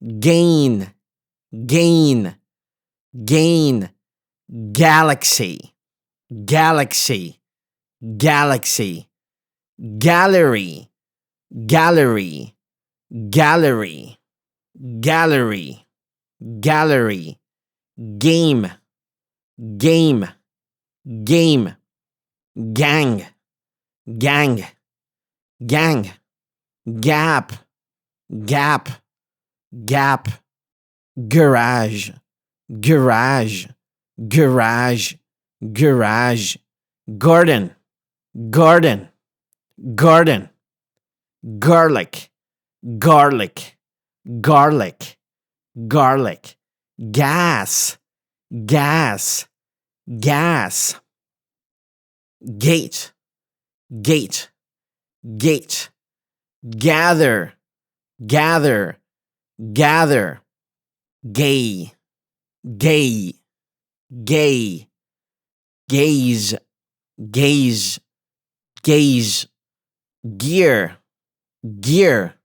gain, gain, gain, galaxy, galaxy, galaxy, gallery, gallery, gallery, gallery, gallery, game, game, game, gang, gang, gang, gap, gap, gap, garage, garage, garage, garage, garden, garden, garden, garlic, garlic, garlic, garlic, gas, gas, gas, gate, gate, gate, gather, gather, gather, gay, gay, gay, gaze, gaze, gaze, gear, gear,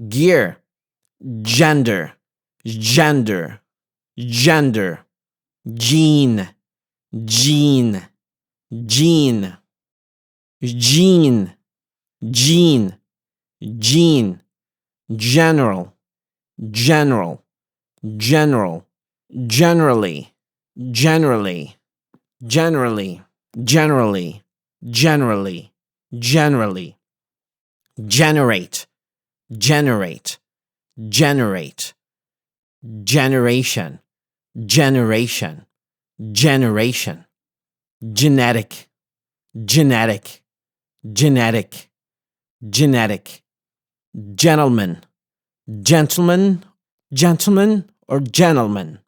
gear, gender, gender, gender, gene, gene, gene, gene, gene, gene, general, general, general, generally, generally, generally, generally, generally, generally, generate, generate, generate, generation, generation, generation, genetic, genetic, genetic, genetic, gentleman, gentleman, gentleman or gentleman,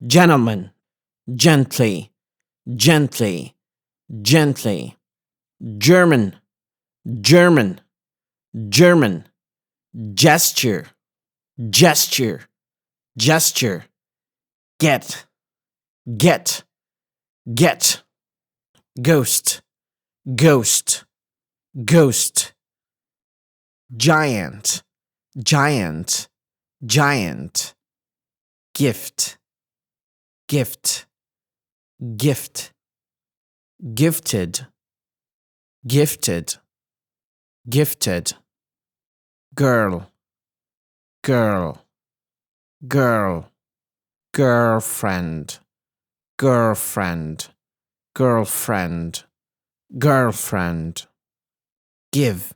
gentleman, gently, gently, gently, German, German, German, gesture, gesture, gesture, get, get, get, ghost, ghost, ghost, giant, giant, giant, gift, gift, gift, gifted, gifted, gifted, girl, girl, girl, girlfriend, girlfriend, girlfriend, girlfriend, give,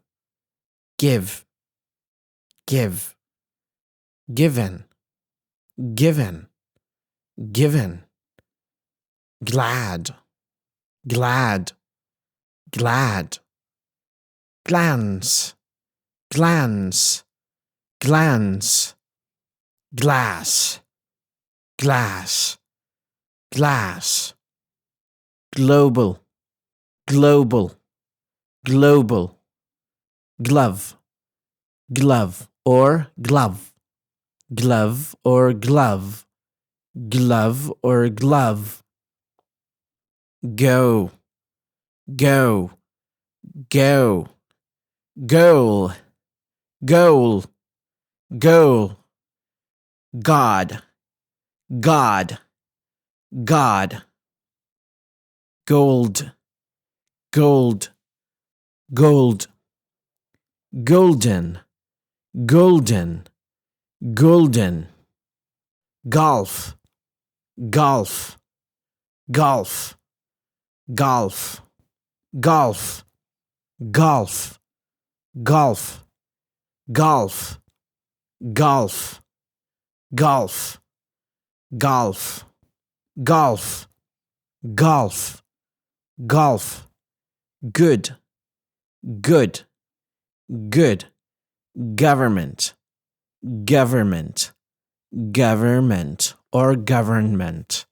give, give, given, given, given, glad, glad, glad, glance, glance, glance, glass, glass, glass, global, global, global, glove, glove or glove, glove or glove, glove or glove, go, go, go, goal, goal, goal, God, God, God, gold, gold, gold, golden, golden, golden, golf, golf, golf, golf, golf, golf, golf, golf, golf, golf, golf, golf, golf, golf, good, good, good, government, government, government or government,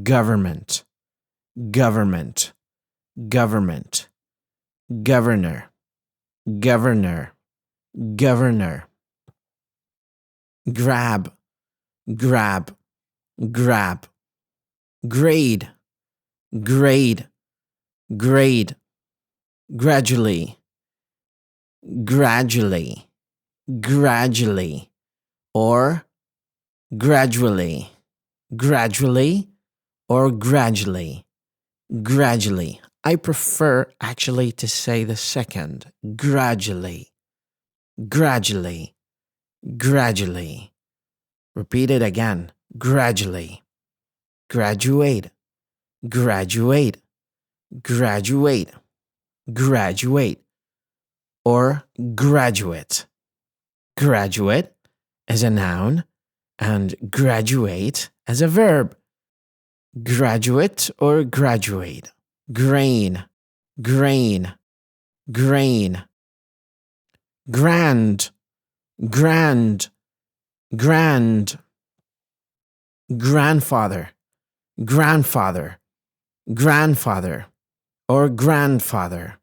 government, government, government, governor, governor, governor, grab, grab, grab, grade, grade, grade, gradually, gradually, gradually, or gradually, gradually or gradually, gradually. I prefer actually to say the second, gradually, gradually, gradually. Repeat it again, gradually. Graduate, graduate, graduate, graduate, or graduate. Graduate as a noun and graduate as a verb. Graduate or graduate. Grain, grain, grain. Grand, grand, grand. Grandfather, grandfather, grandfather, or grandfather.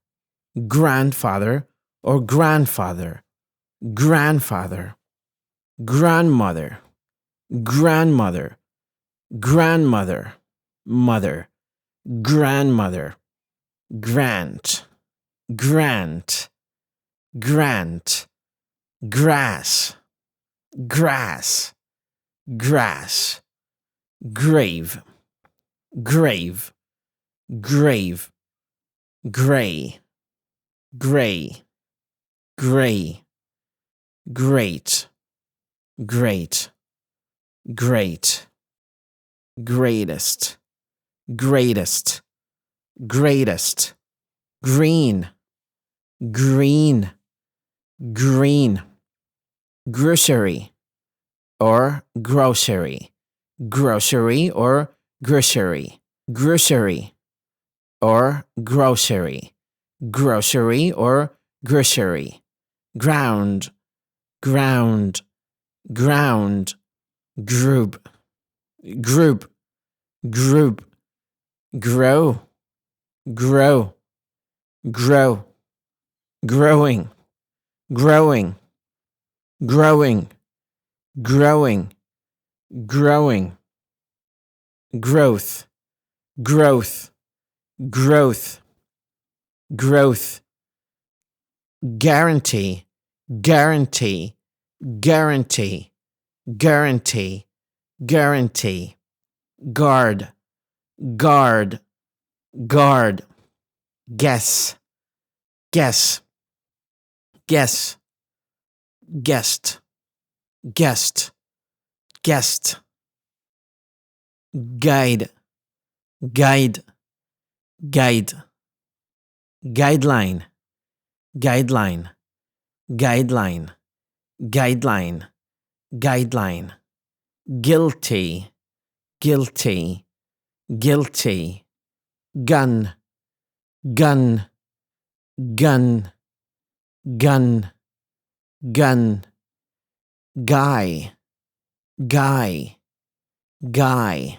Grandfather or grandfather. Grandfather. Grandmother, grandmother, grandmother, mother, grandmother. Grant, grant, grant. Grass, grass, grass. Grave, grave, grave. Gray, gray, gray. Great, great, great. Greatest, greatest, greatest. Green, green, green. Grocery or grocery. Grocery or grocery. Grocery or grocery. Grocery or grocery. Ground, ground, ground. Group, group, group. Grow, grow, grow. Growing, growing, growing, growing, growing. Growth, growth, growth, growth. Guarantee, guarantee, guarantee, guarantee, guarantee. Guard, guard, guard. Guess, guess, guess. Guest, guest, guest. Guide, guide, guide. Guideline, guideline, guideline, guideline, guideline. Guilty, guilty, guilty. Gun, gun, gun, gun, gun. Guy, guy, guy.